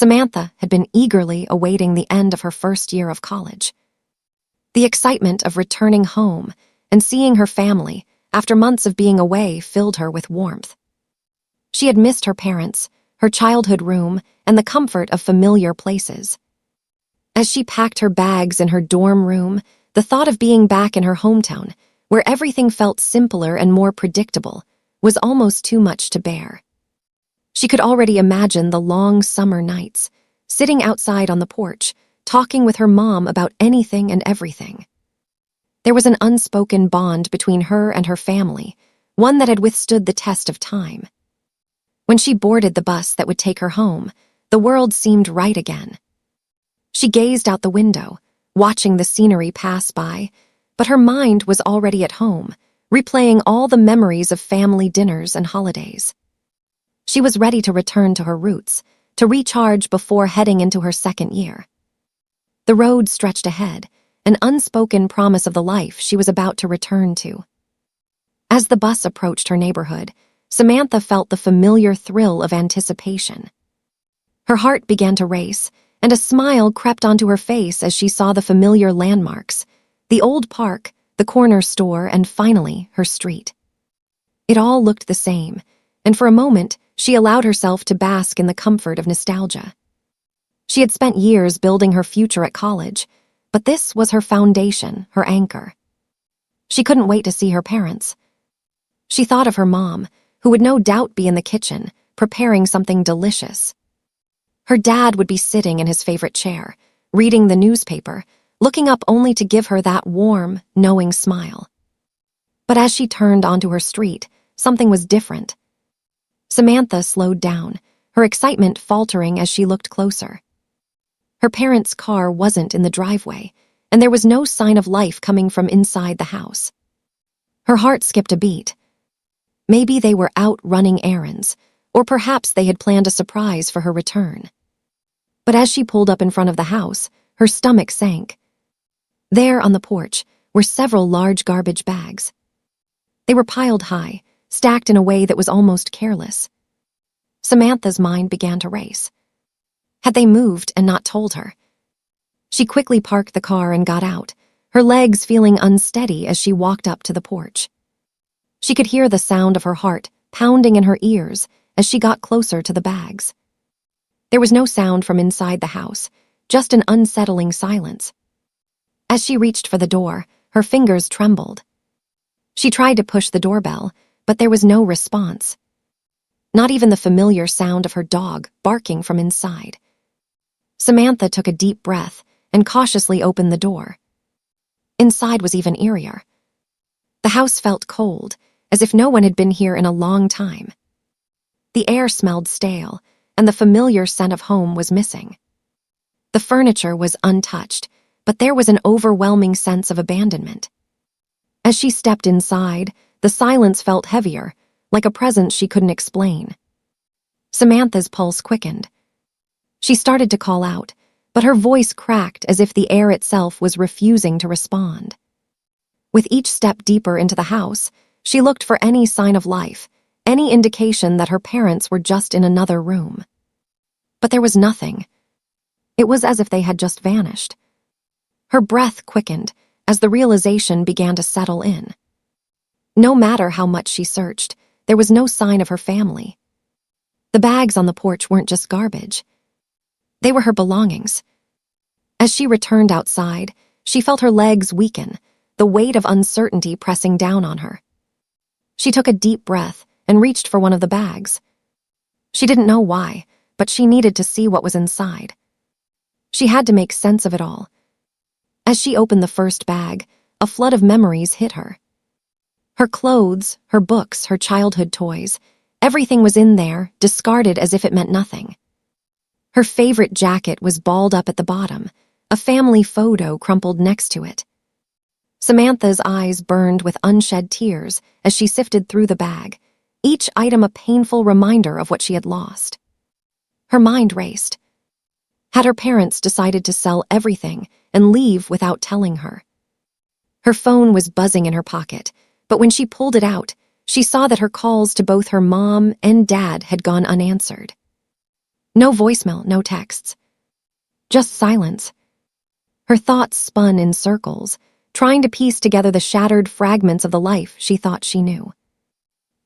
Samantha had been eagerly awaiting the end of her first year of college. The excitement of returning home and seeing her family after months of being away filled her with warmth. She had missed her parents, her childhood room, and the comfort of familiar places. As she packed her bags in her dorm room, the thought of being back in her hometown, where everything felt simpler and more predictable, was almost too much to bear. She could already imagine the long summer nights, sitting outside on the porch, talking with her mom about anything and everything. There was an unspoken bond between her and her family, one that had withstood the test of time. When she boarded the bus that would take her home, the world seemed right again. She gazed out the window, watching the scenery pass by, but her mind was already at home, replaying all the memories of family dinners and holidays. She was ready to return to her roots, to recharge before heading into her second year. The road stretched ahead, an unspoken promise of the life she was about to return to. As the bus approached her neighborhood, Samantha felt the familiar thrill of anticipation. Her heart began to race, and a smile crept onto her face as she saw the familiar landmarks, the old park, the corner store, and finally, her street. It all looked the same, and for a moment, she allowed herself to bask in the comfort of nostalgia. She had spent years building her future at college, but this was her foundation, her anchor. She couldn't wait to see her parents. She thought of her mom, who would no doubt be in the kitchen, preparing something delicious. Her dad would be sitting in his favorite chair, reading the newspaper, looking up only to give her that warm, knowing smile. But as she turned onto her street, something was different. Samantha slowed down, her excitement faltering as she looked closer. Her parents' car wasn't in the driveway, and there was no sign of life coming from inside the house. Her heart skipped a beat. Maybe they were out running errands, or perhaps they had planned a surprise for her return. But as she pulled up in front of the house, her stomach sank. There on the porch were several large garbage bags. They were piled high, stacked in a way that was almost careless. Samantha's mind began to race. Had they moved and not told her? She quickly parked the car and got out, her legs feeling unsteady as she walked up to the porch. She could hear the sound of her heart pounding in her ears as she got closer to the bags. There was no sound from inside the house, just an unsettling silence. As she reached for the door, her fingers trembled. She tried to push the doorbell, but there was no response. Not even the familiar sound of her dog barking from inside. Samantha took a deep breath and cautiously opened the door. Inside was even eerier. The house felt cold, as if no one had been here in a long time. The air smelled stale, and the familiar scent of home was missing. The furniture was untouched, but there was an overwhelming sense of abandonment. As she stepped inside, the silence felt heavier, like a presence she couldn't explain. Samantha's pulse quickened. She started to call out, but her voice cracked as if the air itself was refusing to respond. With each step deeper into the house, she looked for any sign of life, any indication that her parents were just in another room. But there was nothing. It was as if they had just vanished. Her breath quickened as the realization began to settle in. No matter how much she searched, there was no sign of her family. The bags on the porch weren't just garbage. They were her belongings. As she returned outside, she felt her legs weaken, the weight of uncertainty pressing down on her. She took a deep breath and reached for one of the bags. She didn't know why, but she needed to see what was inside. She had to make sense of it all. As she opened the first bag, a flood of memories hit her. Her clothes, her books, her childhood toys, everything was in there, discarded as if it meant nothing. Her favorite jacket was balled up at the bottom, a family photo crumpled next to it. Samantha's eyes burned with unshed tears as she sifted through the bag, each item a painful reminder of what she had lost. Her mind raced. Had her parents decided to sell everything and leave without telling her? Her phone was buzzing in her pocket, but when she pulled it out, she saw that her calls to both her mom and dad had gone unanswered. No voicemail, no texts. Just silence. Her thoughts spun in circles, trying to piece together the shattered fragments of the life she thought she knew.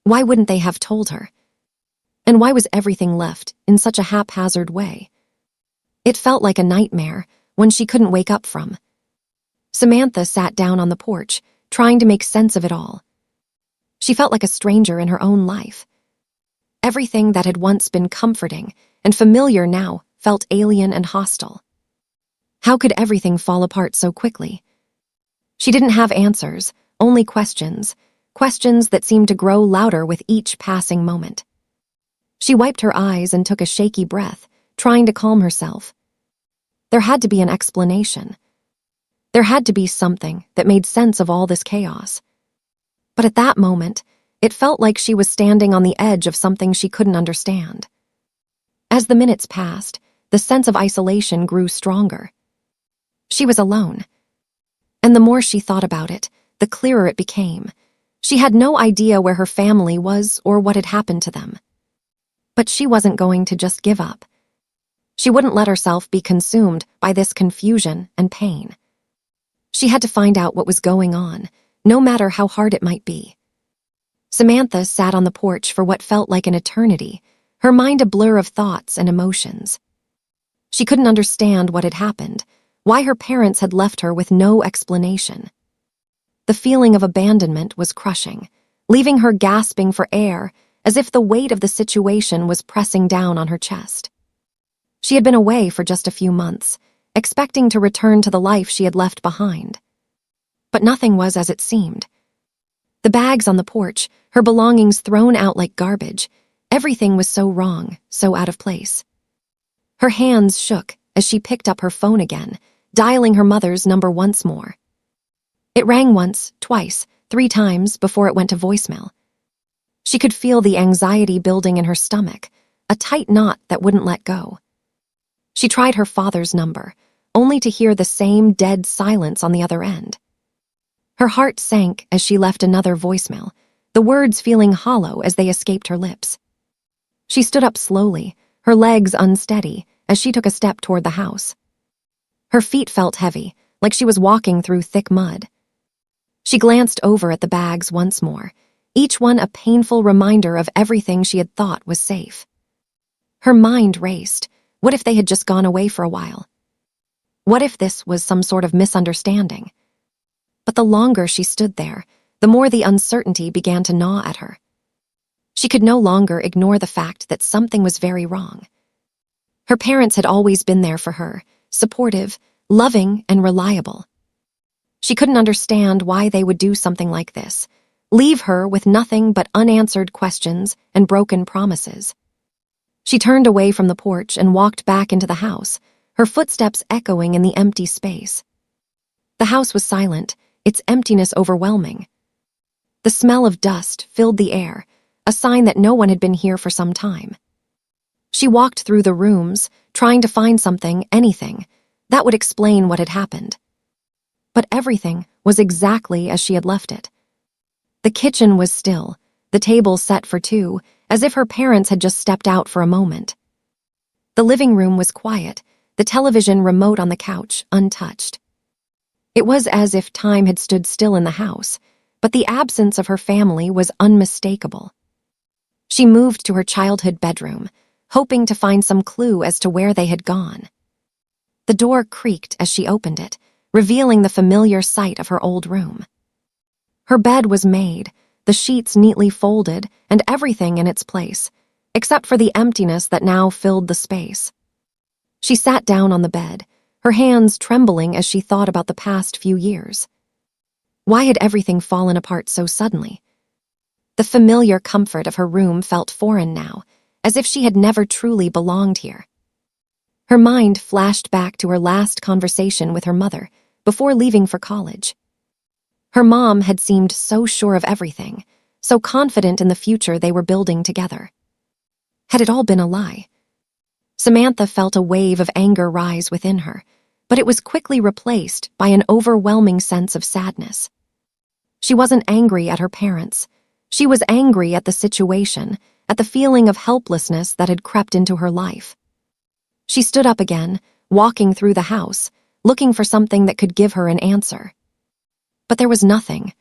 Why wouldn't they have told her? And why was everything left in such a haphazard way? It felt like a nightmare, one she couldn't wake up from. Samantha sat down on the porch, trying to make sense of it all. She felt like a stranger in her own life. Everything that had once been comforting and familiar now felt alien and hostile. How could everything fall apart so quickly? She didn't have answers, only questions that seemed to grow louder with each passing moment. She wiped her eyes and took a shaky breath, trying to calm herself. There had to be an explanation. There had to be something that made sense of all this chaos. But at that moment, it felt like she was standing on the edge of something she couldn't understand. As the minutes passed, the sense of isolation grew stronger. She was alone. And the more she thought about it, the clearer it became. She had no idea where her family was or what had happened to them. But she wasn't going to just give up. She wouldn't let herself be consumed by this confusion and pain. She had to find out what was going on, no matter how hard it might be. Samantha sat on the porch for what felt like an eternity, her mind a blur of thoughts and emotions. She couldn't understand what had happened, why her parents had left her with no explanation. The feeling of abandonment was crushing, leaving her gasping for air, as if the weight of the situation was pressing down on her chest. She had been away for just a few months, expecting to return to the life she had left behind. But nothing was as it seemed. The bags on the porch, her belongings thrown out like garbage, everything was so wrong, so out of place. Her hands shook as she picked up her phone again, dialing her mother's number once more. It rang once, twice, 3 times before it went to voicemail. She could feel the anxiety building in her stomach, a tight knot that wouldn't let go. She tried her father's number, only to hear the same dead silence on the other end. Her heart sank as she left another voicemail, the words feeling hollow as they escaped her lips. She stood up slowly, her legs unsteady, as she took a step toward the house. Her feet felt heavy, like she was walking through thick mud. She glanced over at the bags once more, each one a painful reminder of everything she had thought was safe. Her mind raced. What if they had just gone away for a while? What if this was some sort of misunderstanding? But the longer she stood there, the more the uncertainty began to gnaw at her. She could no longer ignore the fact that something was very wrong. Her parents had always been there for her, supportive, loving, and reliable. She couldn't understand why they would do something like this, leave her with nothing but unanswered questions and broken promises. She turned away from the porch and walked back into the house, her footsteps echoing in the empty space. The house was silent, its emptiness overwhelming. The smell of dust filled the air, a sign that no one had been here for some time. She walked through the rooms, trying to find something, anything, that would explain what had happened. But everything was exactly as she had left it. The kitchen was still, the table set for 2, as if her parents had just stepped out for a moment. The living room was quiet, the television remote on the couch untouched. It was as if time had stood still in the house, but the absence of her family was unmistakable. She moved to her childhood bedroom, hoping to find some clue as to where they had gone. The door creaked as she opened it, revealing the familiar sight of her old room. Her bed was made, the sheets neatly folded, and everything in its place, except for the emptiness that now filled the space. She sat down on the bed, her hands trembling as she thought about the past few years. Why had everything fallen apart so suddenly? The familiar comfort of her room felt foreign now, as if she had never truly belonged here. Her mind flashed back to her last conversation with her mother before leaving for college. Her mom had seemed so sure of everything, so confident in the future they were building together. Had it all been a lie? Samantha felt a wave of anger rise within her, but it was quickly replaced by an overwhelming sense of sadness. She wasn't angry at her parents. She was angry at the situation, at the feeling of helplessness that had crept into her life. She stood up again, walking through the house, looking for something that could give her an answer. But there was nothing.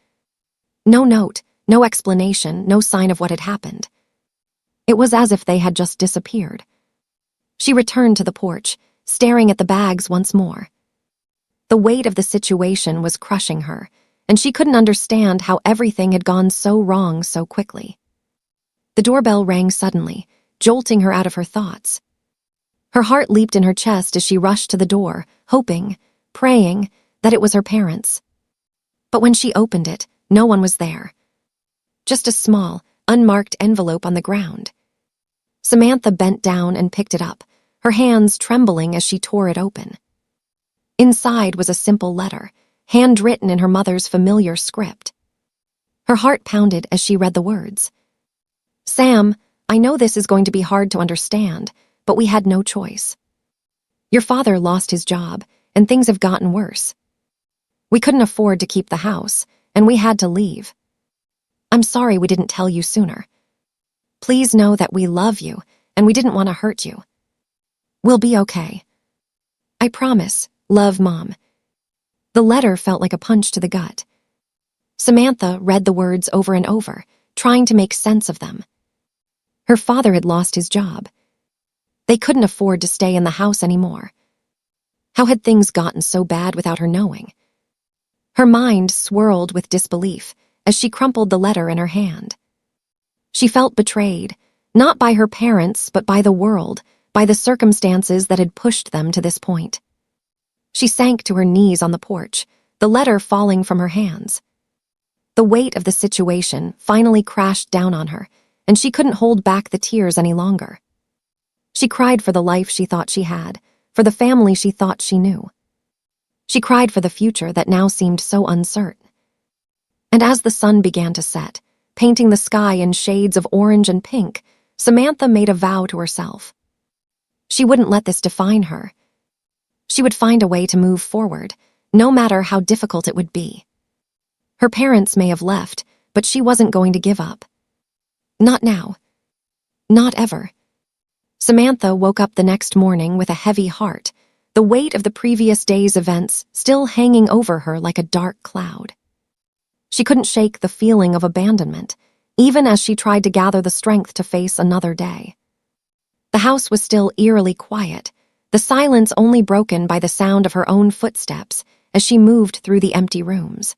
No note, no explanation, no sign of what had happened. It was as if they had just disappeared. She returned to the porch, staring at the bags once more. The weight of the situation was crushing her, and she couldn't understand how everything had gone so wrong so quickly. The doorbell rang suddenly, jolting her out of her thoughts. Her heart leaped in her chest as she rushed to the door, hoping, praying, that it was her parents. But when she opened it, no one was there. Just a small, unmarked envelope on the ground. Samantha bent down and picked it up, her hands trembling as she tore it open. Inside was a simple letter, handwritten in her mother's familiar script. Her heart pounded as she read the words. "Sam, I know this is going to be hard to understand, but we had no choice. Your father lost his job, and things have gotten worse. We couldn't afford to keep the house, and we had to leave. I'm sorry we didn't tell you sooner. Please know that we love you, and we didn't want to hurt you. We'll be okay. I promise, love, Mom." The letter felt like a punch to the gut. Samantha read the words over and over, trying to make sense of them. Her father had lost his job. They couldn't afford to stay in the house anymore. How had things gotten so bad without her knowing? Her mind swirled with disbelief as she crumpled the letter in her hand. She felt betrayed, not by her parents, but by the world, by the circumstances that had pushed them to this point. She sank to her knees on the porch, the letter falling from her hands. The weight of the situation finally crashed down on her, and she couldn't hold back the tears any longer. She cried for the life she thought she had, for the family she thought she knew. She cried for the future that now seemed so uncertain. And as the sun began to set, painting the sky in shades of orange and pink, Samantha made a vow to herself. She wouldn't let this define her. She would find a way to move forward, no matter how difficult it would be. Her parents may have left, but she wasn't going to give up. Not now. Not ever. Samantha woke up the next morning with a heavy heart, the weight of the previous day's events still hanging over her like a dark cloud. She couldn't shake the feeling of abandonment, even as she tried to gather the strength to face another day. The house was still eerily quiet, the silence only broken by the sound of her own footsteps as she moved through the empty rooms.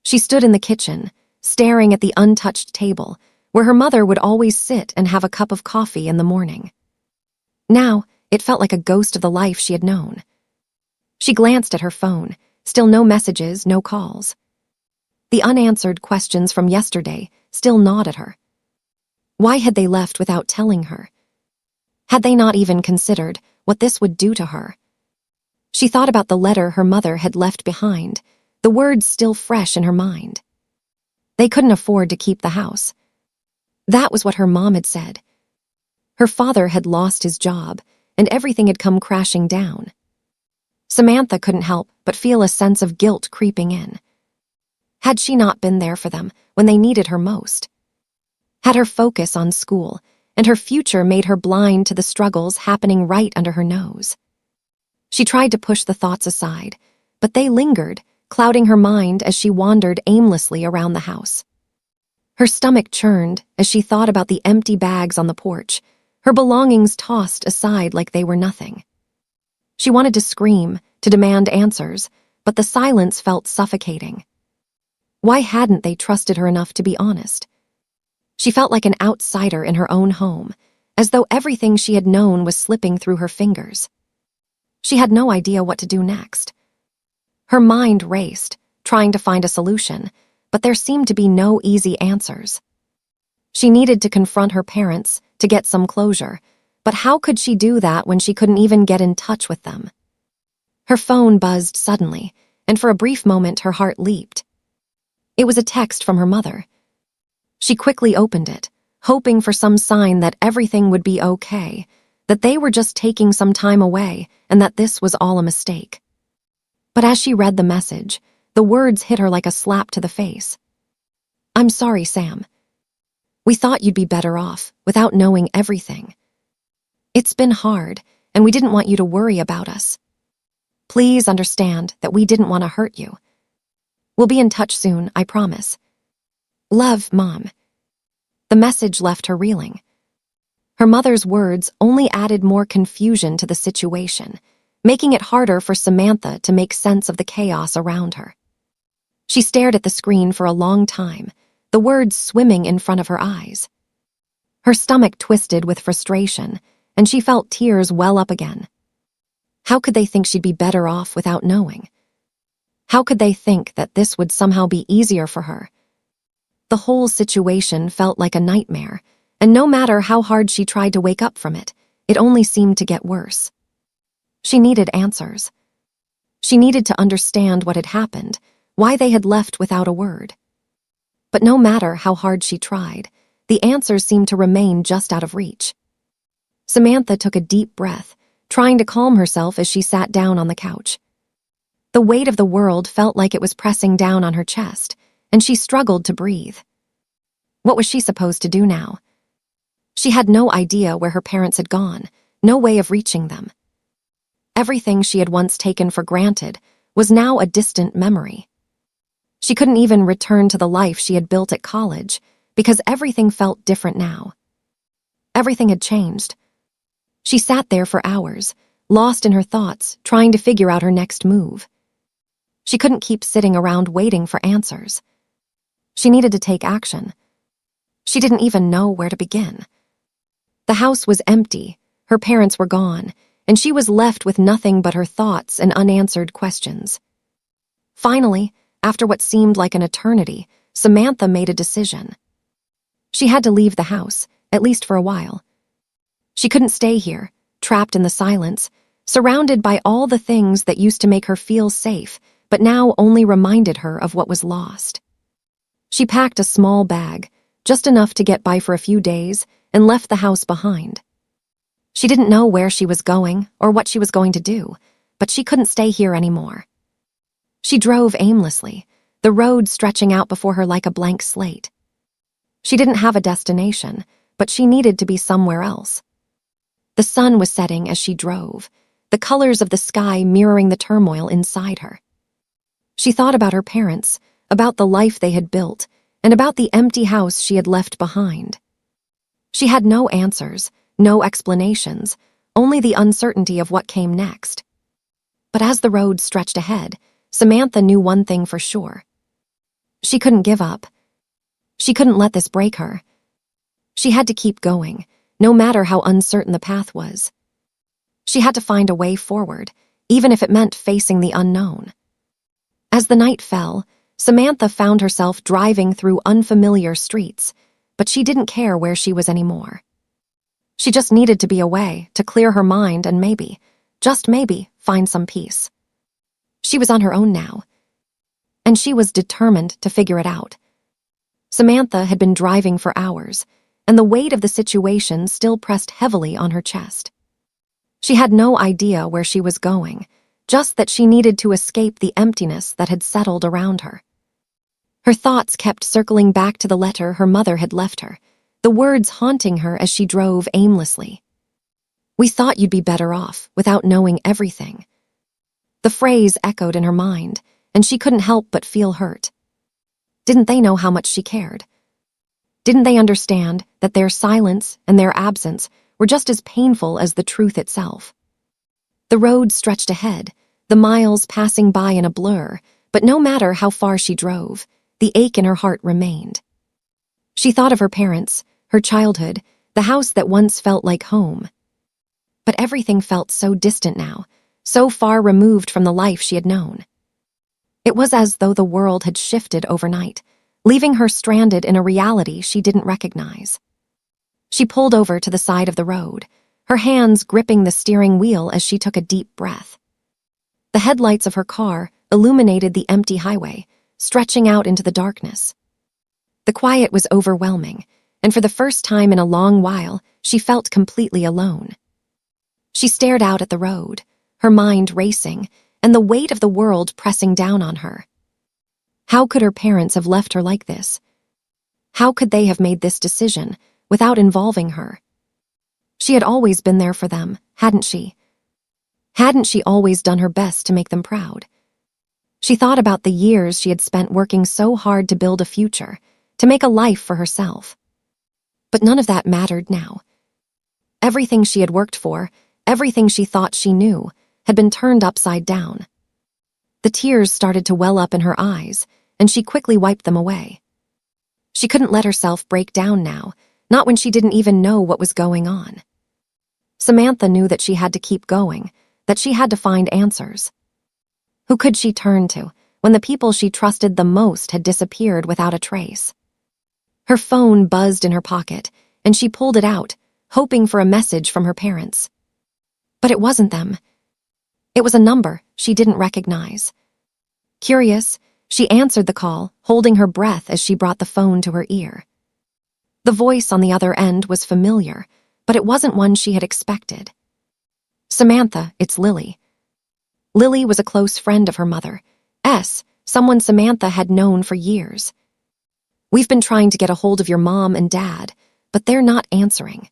She stood in the kitchen, staring at the untouched table, where her mother would always sit and have a cup of coffee in the morning. Now, it felt like a ghost of the life she had known. She glanced at her phone, still no messages, no calls. The unanswered questions from yesterday still gnawed at her. Why had they left without telling her? Had they not even considered what this would do to her? She thought about the letter her mother had left behind, the words still fresh in her mind. They couldn't afford to keep the house. That was what her mom had said. Her father had lost his job, and everything had come crashing down. Samantha couldn't help but feel a sense of guilt creeping in. Had she not been there for them when they needed her most? Had her focus on school and her future made her blind to the struggles happening right under her nose? She tried to push the thoughts aside, but they lingered, clouding her mind as she wandered aimlessly around the house. Her stomach churned as she thought about the empty bags on the porch, her belongings tossed aside like they were nothing. She wanted to scream, to demand answers, but the silence felt suffocating. Why hadn't they trusted her enough to be honest? She felt like an outsider in her own home, as though everything she had known was slipping through her fingers. She had no idea what to do next. Her mind raced, trying to find a solution, but there seemed to be no easy answers. She needed to confront her parents to get some closure, but how could she do that when she couldn't even get in touch with them? Her phone buzzed suddenly, and for a brief moment her heart leaped. It was a text from her mother. She quickly opened it, hoping for some sign that everything would be okay, that they were just taking some time away, and that this was all a mistake. But as she read the message, the words hit her like a slap to the face. "I'm sorry, Sam. We thought you'd be better off without knowing everything. It's been hard, and we didn't want you to worry about us. Please understand that we didn't want to hurt you. We'll be in touch soon, I promise. Love, Mom." The message left her reeling. Her mother's words only added more confusion to the situation, making it harder for Samantha to make sense of the chaos around her. She stared at the screen for a long time, the words swimming in front of her eyes. Her stomach twisted with frustration, and she felt tears well up again. How could they think she'd be better off without knowing? How could they think that this would somehow be easier for her? The whole situation felt like a nightmare, and no matter how hard she tried to wake up from it, it only seemed to get worse. She needed answers. She needed to understand what had happened, why they had left without a word. But no matter how hard she tried, the answers seemed to remain just out of reach. Samantha took a deep breath, trying to calm herself as she sat down on the couch. The weight of the world felt like it was pressing down on her chest, and she struggled to breathe. What was she supposed to do now? She had no idea where her parents had gone, no way of reaching them. Everything she had once taken for granted was now a distant memory. She couldn't even return to the life she had built at college because everything felt different now. Everything had changed. She sat there for hours, lost in her thoughts, trying to figure out her next move. She couldn't keep sitting around waiting for answers. She needed to take action. She didn't even know where to begin. The house was empty, her parents were gone, and she was left with nothing but her thoughts and unanswered questions. Finally, after what seemed like an eternity, Samantha made a decision. She had to leave the house, at least for a while. She couldn't stay here, trapped in the silence, surrounded by all the things that used to make her feel safe, but now only reminded her of what was lost. She packed a small bag, just enough to get by for a few days, and left the house behind. She didn't know where she was going or what she was going to do, but she couldn't stay here anymore. She drove aimlessly, the road stretching out before her like a blank slate. She didn't have a destination, but she needed to be somewhere else. The sun was setting as she drove, the colors of the sky mirroring the turmoil inside her. She thought about her parents, about the life they had built, and about the empty house she had left behind. She had no answers, no explanations, only the uncertainty of what came next. But as the road stretched ahead, Samantha knew one thing for sure. She couldn't give up. She couldn't let this break her. She had to keep going, no matter how uncertain the path was. She had to find a way forward, even if it meant facing the unknown. As the night fell, Samantha found herself driving through unfamiliar streets, but she didn't care where she was anymore. She just needed to be away, to clear her mind and maybe, just maybe, find some peace. She was on her own now, and she was determined to figure it out. Samantha had been driving for hours, and the weight of the situation still pressed heavily on her chest. She had no idea where she was going, just that she needed to escape the emptiness that had settled around her. Her thoughts kept circling back to the letter her mother had left her, the words haunting her as she drove aimlessly. "We thought you'd be better off without knowing everything." The phrase echoed in her mind, and she couldn't help but feel hurt. Didn't they know how much she cared? Didn't they understand that their silence and their absence were just as painful as the truth itself? The road stretched ahead, the miles passing by in a blur, but no matter how far she drove, the ache in her heart remained. She thought of her parents, her childhood, the house that once felt like home. But everything felt so distant now, so far removed from the life she had known. It was as though the world had shifted overnight, leaving her stranded in a reality she didn't recognize. She pulled over to the side of the road, her hands gripping the steering wheel as she took a deep breath. The headlights of her car illuminated the empty highway, stretching out into the darkness. The quiet was overwhelming, and for the first time in a long while, she felt completely alone. She stared out at the road, her mind racing, and the weight of the world pressing down on her. How could her parents have left her like this? How could they have made this decision without involving her? She had always been there for them, hadn't she? Hadn't she always done her best to make them proud? She thought about the years she had spent working so hard to build a future, to make a life for herself. But none of that mattered now. Everything she had worked for, everything she thought she knew, had been turned upside down. The tears started to well up in her eyes, and she quickly wiped them away. She couldn't let herself break down now, not when she didn't even know what was going on. Samantha knew that she had to keep going, that she had to find answers. Who could she turn to when the people she trusted the most had disappeared without a trace? Her phone buzzed in her pocket, and she pulled it out, hoping for a message from her parents. But it wasn't them. It was a number she didn't recognize. Curious, she answered the call, holding her breath as she brought the phone to her ear. The voice on the other end was familiar, but it wasn't one she had expected. "Samantha, it's Lily." Lily was a close friend of her mother, someone Samantha had known for years. "We've been trying to get a hold of your mom and dad, but they're not answering."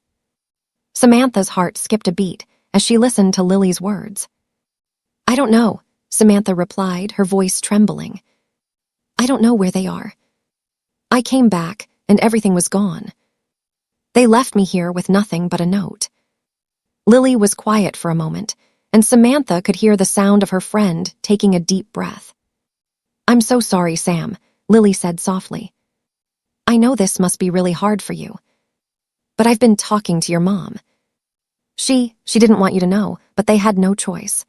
Samantha's heart skipped a beat as she listened to Lily's words. "I don't know," Samantha replied, her voice trembling. "I don't know where they are. I came back, and everything was gone. They left me here with nothing but a note." Lily was quiet for a moment, and Samantha could hear the sound of her friend taking a deep breath. "I'm so sorry, Sam," Lily said softly. "I know this must be really hard for you. But I've been talking to your mom. She didn't want you to know, but they had no choice.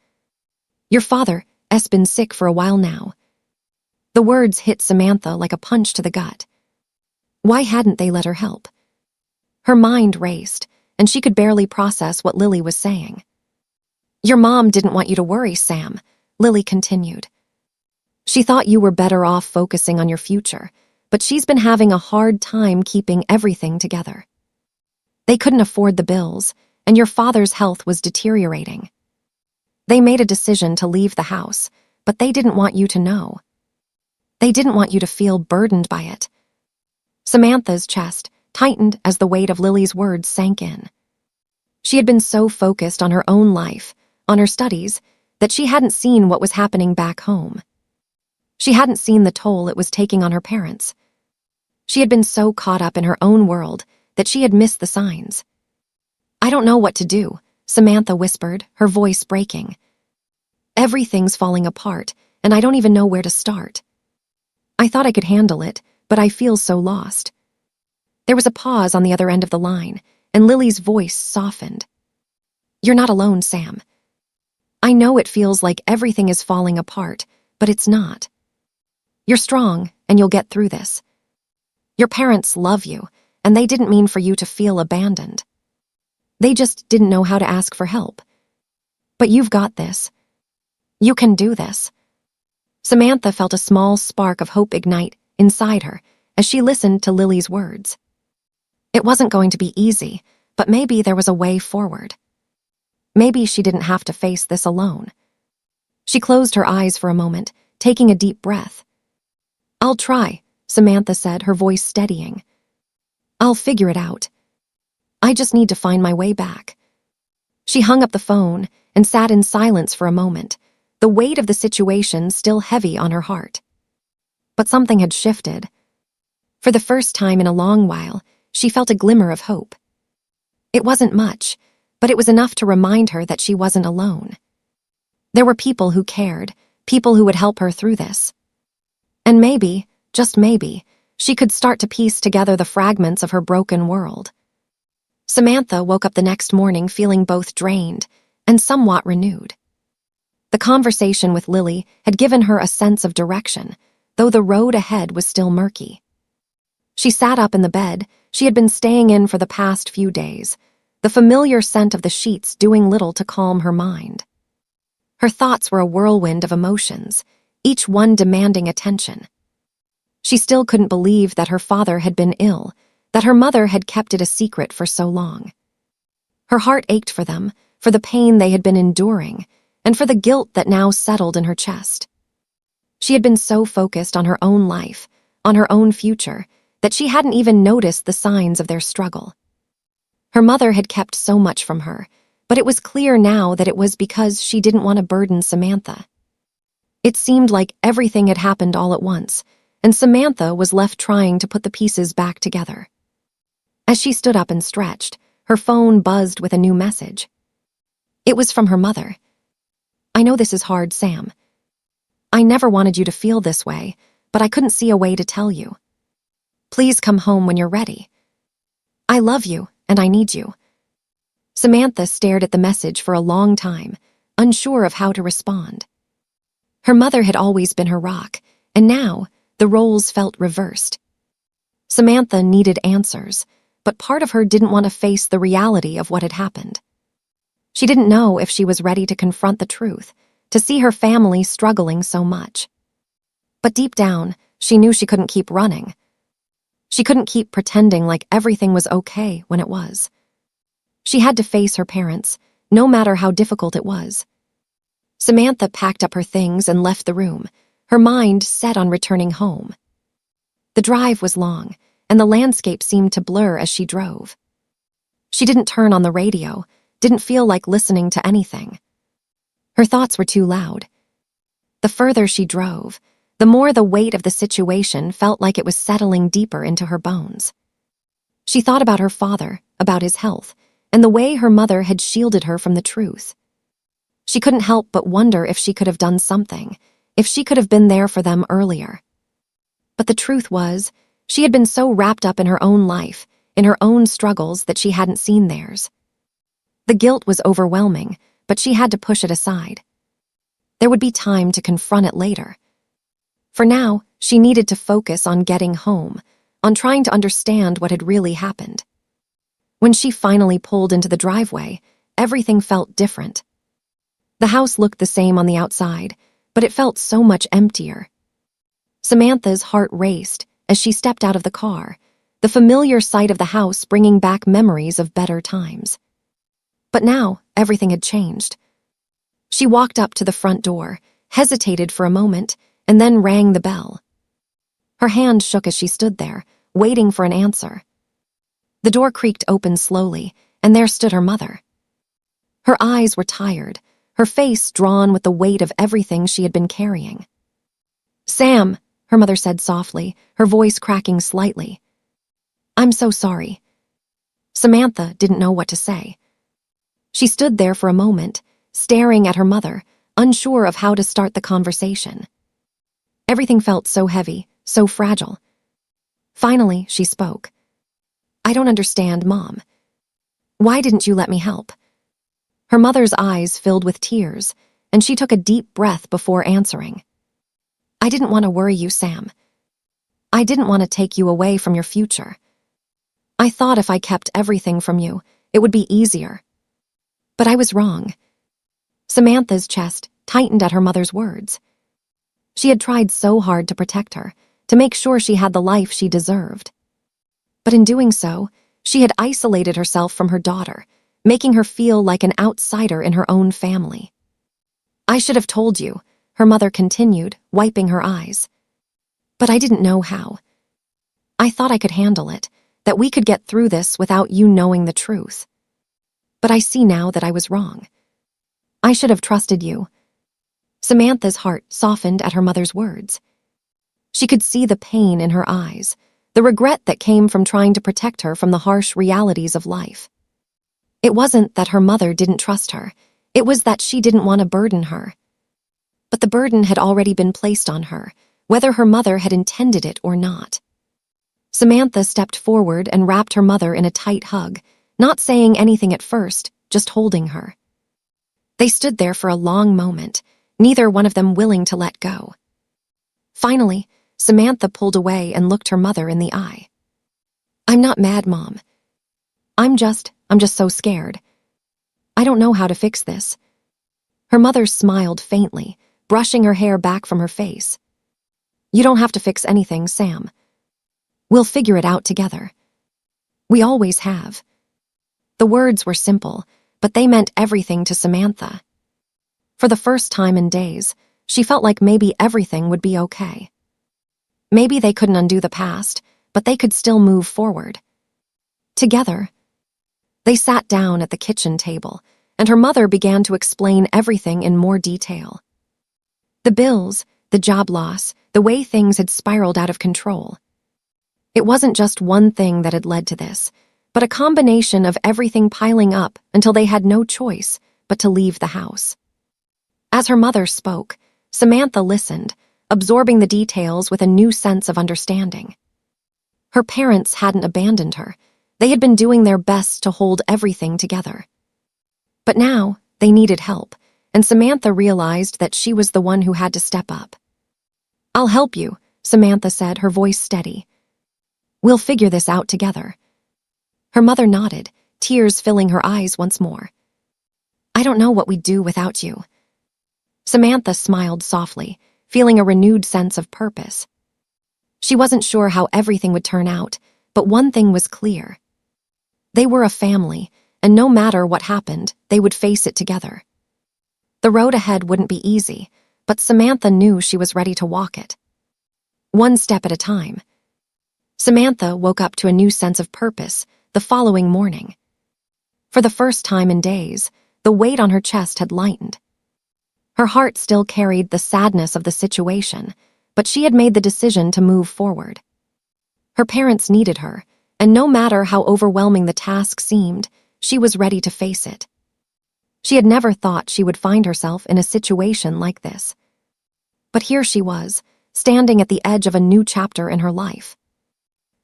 Your father's been sick for a while now." The words hit Samantha like a punch to the gut. Why hadn't they let her help? Her mind raced, and she could barely process what Lily was saying. "Your mom didn't want you to worry, Sam," Lily continued. "She thought you were better off focusing on your future, but she's been having a hard time keeping everything together. They couldn't afford the bills, and your father's health was deteriorating. They made a decision to leave the house, but they didn't want you to know. They didn't want you to feel burdened by it." Samantha's chest tightened as the weight of Lily's words sank in. She had been so focused on her own life, on her studies, that she hadn't seen what was happening back home. She hadn't seen the toll it was taking on her parents. She had been so caught up in her own world that she had missed the signs. "I don't know what to do," Samantha whispered, her voice breaking. "Everything's falling apart, and I don't even know where to start. I thought I could handle it, but I feel so lost." There was a pause on the other end of the line, and Lily's voice softened. "You're not alone, Sam. I know it feels like everything is falling apart, but it's not. You're strong, and you'll get through this. Your parents love you, and they didn't mean for you to feel abandoned. They just didn't know how to ask for help. But you've got this. You can do this." Samantha felt a small spark of hope ignite inside her as she listened to Lily's words. It wasn't going to be easy, but maybe there was a way forward. Maybe she didn't have to face this alone. She closed her eyes for a moment, taking a deep breath. "I'll try," Samantha said, her voice steadying. "I'll figure it out. I just need to find my way back." She hung up the phone and sat in silence for a moment, the weight of the situation still heavy on her heart. But something had shifted. For the first time in a long while, she felt a glimmer of hope. It wasn't much, but it was enough to remind her that she wasn't alone. There were people who cared, people who would help her through this. And maybe, just maybe, she could start to piece together the fragments of her broken world. Samantha woke up the next morning feeling both drained and somewhat renewed. The conversation with Lily had given her a sense of direction, though the road ahead was still murky. She sat up in the bed she had been staying in for the past few days, the familiar scent of the sheets doing little to calm her mind. Her thoughts were a whirlwind of emotions, each one demanding attention. She still couldn't believe that her father had been ill, that her mother had kept it a secret for so long. Her heart ached for them, for the pain they had been enduring, and for the guilt that now settled in her chest. She had been so focused on her own life, on her own future, that she hadn't even noticed the signs of their struggle. Her mother had kept so much from her, But it was clear now that it was because she didn't want to burden Samantha. It seemed like everything had happened all at once, and Samantha was left trying to put the pieces back together. As she stood up and stretched, her phone buzzed with a new message. It was from her mother. "I know this is hard, Sam. I never wanted you to feel this way, but I couldn't see a way to tell you. Please come home when you're ready. I love you, and I need you." Samantha stared at the message for a long time, unsure of how to respond. Her mother had always been her rock, and now the roles felt reversed. Samantha needed answers, but part of her didn't want to face the reality of what had happened. She didn't know if she was ready to confront the truth, to see her family struggling so much. But deep down, she knew she couldn't keep running. She couldn't keep pretending like everything was okay when it was. She had to face her parents, no matter how difficult it was. Samantha packed up her things and left the room, her mind set on returning home. The drive was long, and the landscape seemed to blur as she drove. She didn't turn on the radio, didn't feel like listening to anything. Her thoughts were too loud. The further she drove, the more the weight of the situation felt like it was settling deeper into her bones. She thought about her father, about his health, and the way her mother had shielded her from the truth. She couldn't help but wonder if she could have done something, if she could have been there for them earlier. But the truth was, she had been so wrapped up in her own life, in her own struggles, that she hadn't seen theirs. The guilt was overwhelming, but she had to push it aside. There would be time to confront it later. For now, she needed to focus on getting home, on trying to understand what had really happened. When she finally pulled into the driveway, everything felt different. The house looked the same on the outside, but it felt so much emptier. Samantha's heart raced as she stepped out of the car, the familiar sight of the house bringing back memories of better times. But now, everything had changed. She walked up to the front door, hesitated for a moment, and then rang the bell. Her hand shook as she stood there, waiting for an answer. The door creaked open slowly, and there stood her mother. Her eyes were tired, her face drawn with the weight of everything she had been carrying. "Sam," her mother said softly, her voice cracking slightly. "I'm so sorry." Samantha didn't know what to say. She stood there for a moment, staring at her mother, unsure of how to start the conversation. Everything felt so heavy, so fragile. Finally, she spoke. "I don't understand, Mom. Why didn't you let me help?" Her mother's eyes filled with tears, and she took a deep breath before answering. "I didn't want to worry you, Sam. I didn't want to take you away from your future. I thought if I kept everything from you, it would be easier. But I was wrong." Samantha's chest tightened at her mother's words. She had tried so hard to protect her, to make sure she had the life she deserved. But in doing so, she had isolated herself from her daughter, making her feel like an outsider in her own family. "I should have told you," her mother continued, wiping her eyes. "But I didn't know how. I thought I could handle it, that we could get through this without you knowing the truth. But I see now that I was wrong. I should have trusted you." Samantha's heart softened at her mother's words. She could see the pain in her eyes, the regret that came from trying to protect her from the harsh realities of life. It wasn't that her mother didn't trust her, it was that she didn't want to burden her. But the burden had already been placed on her, whether her mother had intended it or not. Samantha stepped forward and wrapped her mother in a tight hug, not saying anything at first, just holding her. They stood there for a long moment, neither one of them willing to let go. Finally, Samantha pulled away and looked her mother in the eye. "I'm not mad, Mom. I'm just so scared. I don't know how to fix this." Her mother smiled faintly, brushing her hair back from her face. "You don't have to fix anything, Sam. We'll figure it out together. We always have." The words were simple, but they meant everything to Samantha. For the first time in days, she felt like maybe everything would be okay. Maybe they couldn't undo the past, but they could still move forward. Together, they sat down at the kitchen table, and her mother began to explain everything in more detail. The bills, the job loss, the way things had spiraled out of control. It wasn't just one thing that had led to this, but a combination of everything piling up until they had no choice but to leave the house. As her mother spoke, Samantha listened, absorbing the details with a new sense of understanding. Her parents hadn't abandoned her. They had been doing their best to hold everything together. But now, they needed help, and Samantha realized that she was the one who had to step up. "I'll help you," Samantha said, her voice steady. "We'll figure this out together." Her mother nodded, tears filling her eyes once more. "I don't know what we'd do without you." Samantha smiled softly, feeling a renewed sense of purpose. She wasn't sure how everything would turn out, but one thing was clear. They were a family, and no matter what happened, they would face it together. The road ahead wouldn't be easy, but Samantha knew she was ready to walk it. One step at a time. Samantha woke up to a new sense of purpose the following morning. For the first time in days, the weight on her chest had lightened. Her heart still carried the sadness of the situation, but she had made the decision to move forward. Her parents needed her, and no matter how overwhelming the task seemed, she was ready to face it. She had never thought she would find herself in a situation like this. But here she was, standing at the edge of a new chapter in her life.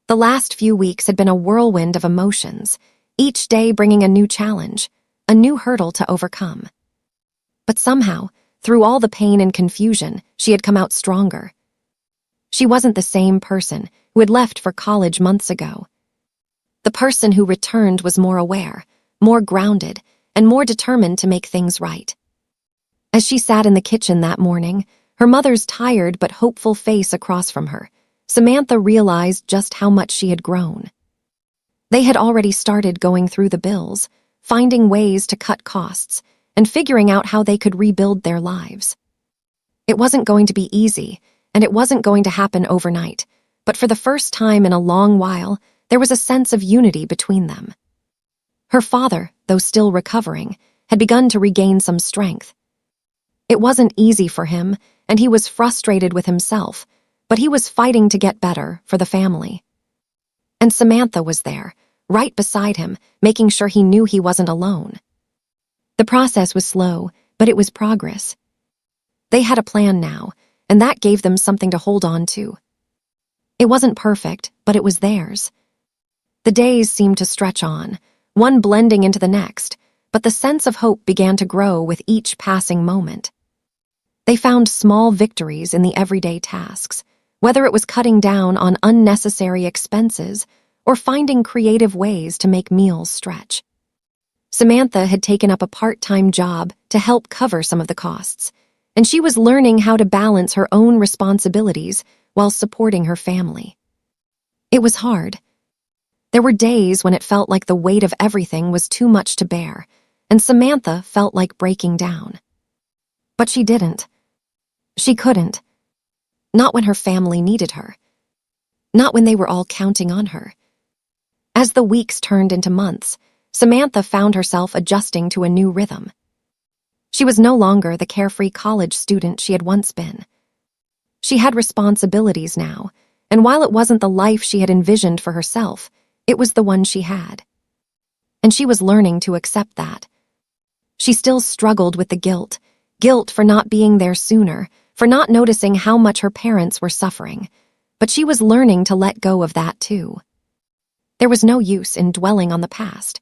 The last few weeks had been a whirlwind of emotions, each day bringing a new challenge, a new hurdle to overcome. But somehow, through all the pain and confusion, she had come out stronger. She wasn't the same person who had left for college months ago. The person who returned was more aware, more grounded, and more determined to make things right. As she sat in the kitchen that morning, her mother's tired but hopeful face across from her, Samantha realized just how much she had grown. They had already started going through the bills, finding ways to cut costs, and figuring out how they could rebuild their lives. It wasn't going to be easy, and it wasn't going to happen overnight, but for the first time in a long while, there was a sense of unity between them. Her father, though still recovering, had begun to regain some strength. It wasn't easy for him, and he was frustrated with himself, but he was fighting to get better for the family. And Samantha was there, right beside him, making sure he knew he wasn't alone. The process was slow, but it was progress. They had a plan now, and that gave them something to hold on to. It wasn't perfect, but it was theirs. The days seemed to stretch on, one blending into the next, but the sense of hope began to grow with each passing moment. They found small victories in the everyday tasks, whether it was cutting down on unnecessary expenses or finding creative ways to make meals stretch. Samantha had taken up a part-time job to help cover some of the costs, and she was learning how to balance her own responsibilities while supporting her family. It was hard. There were days when it felt like the weight of everything was too much to bear, and Samantha felt like breaking down. But she didn't. She couldn't. Not when her family needed her. Not when they were all counting on her. As the weeks turned into months, Samantha found herself adjusting to a new rhythm. She was no longer the carefree college student she had once been. She had responsibilities now, and while it wasn't the life she had envisioned for herself, it was the one she had. And she was learning to accept that. She still struggled with the guilt for not being there sooner, for not noticing how much her parents were suffering, but she was learning to let go of that too. There was no use in dwelling on the past.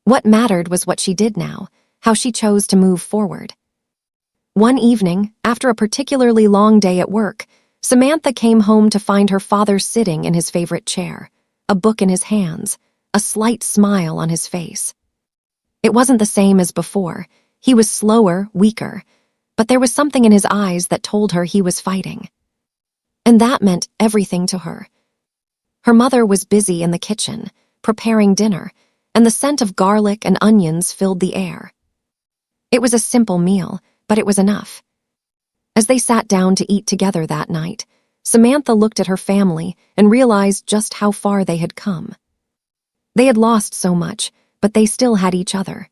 What mattered was what she did now, how she chose to move forward. One evening, after a particularly long day at work, Samantha came home to find her father sitting in his favorite chair, a book in his hands, a slight smile on his face. It wasn't the same as before. He was slower, weaker, but there was something in his eyes that told her he was fighting. And that meant everything to her. Her mother was busy in the kitchen, preparing dinner, and the scent of garlic and onions filled the air. It was a simple meal, but it was enough. As they sat down to eat together that night, Samantha looked at her family and realized just how far they had come. They had lost so much, but they still had each other.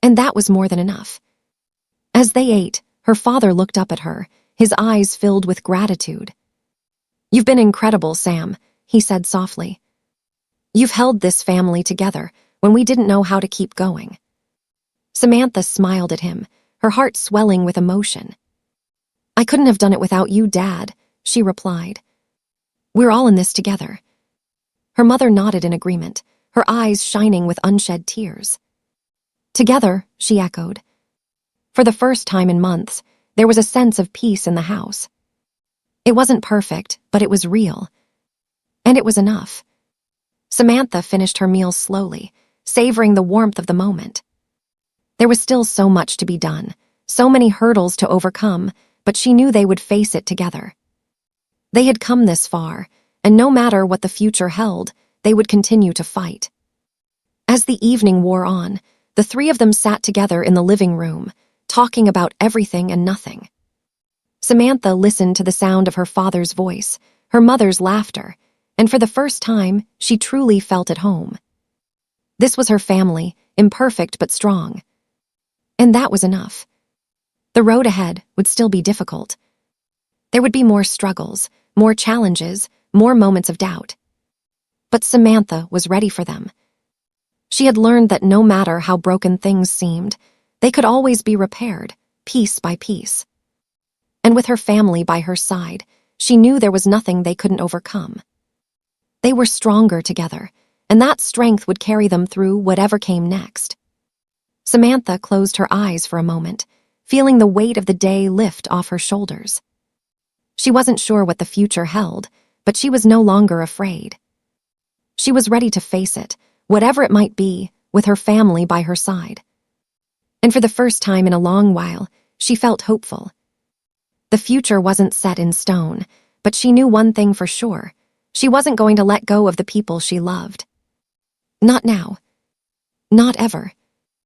And that was more than enough. As they ate, her father looked up at her, his eyes filled with gratitude. "You've been incredible, Sam," he said softly. "You've held this family together when we didn't know how to keep going." Samantha smiled at him, her heart swelling with emotion. "I couldn't have done it without you, Dad," she replied. "We're all in this together." Her mother nodded in agreement, her eyes shining with unshed tears. "Together," she echoed. For the first time in months, there was a sense of peace in the house. It wasn't perfect, but it was real. And it was enough. Samantha finished her meal slowly, savoring the warmth of the moment. There was still so much to be done, so many hurdles to overcome, but she knew they would face it together. They had come this far, and no matter what the future held, they would continue to fight. As the evening wore on, the three of them sat together in the living room, talking about everything and nothing. Samantha listened to the sound of her father's voice, her mother's laughter, and for the first time, she truly felt at home. This was her family, imperfect but strong. And that was enough. The road ahead would still be difficult. There would be more struggles, more challenges, more moments of doubt. But Samantha was ready for them. She had learned that no matter how broken things seemed, they could always be repaired, piece by piece. And with her family by her side, she knew there was nothing they couldn't overcome. They were stronger together, and that strength would carry them through whatever came next. Samantha closed her eyes for a moment, feeling the weight of the day lift off her shoulders. She wasn't sure what the future held, but she was no longer afraid. She was ready to face it, whatever it might be, with her family by her side. And for the first time in a long while, she felt hopeful. The future wasn't set in stone, but she knew one thing for sure. She wasn't going to let go of the people she loved. Not now. Not ever.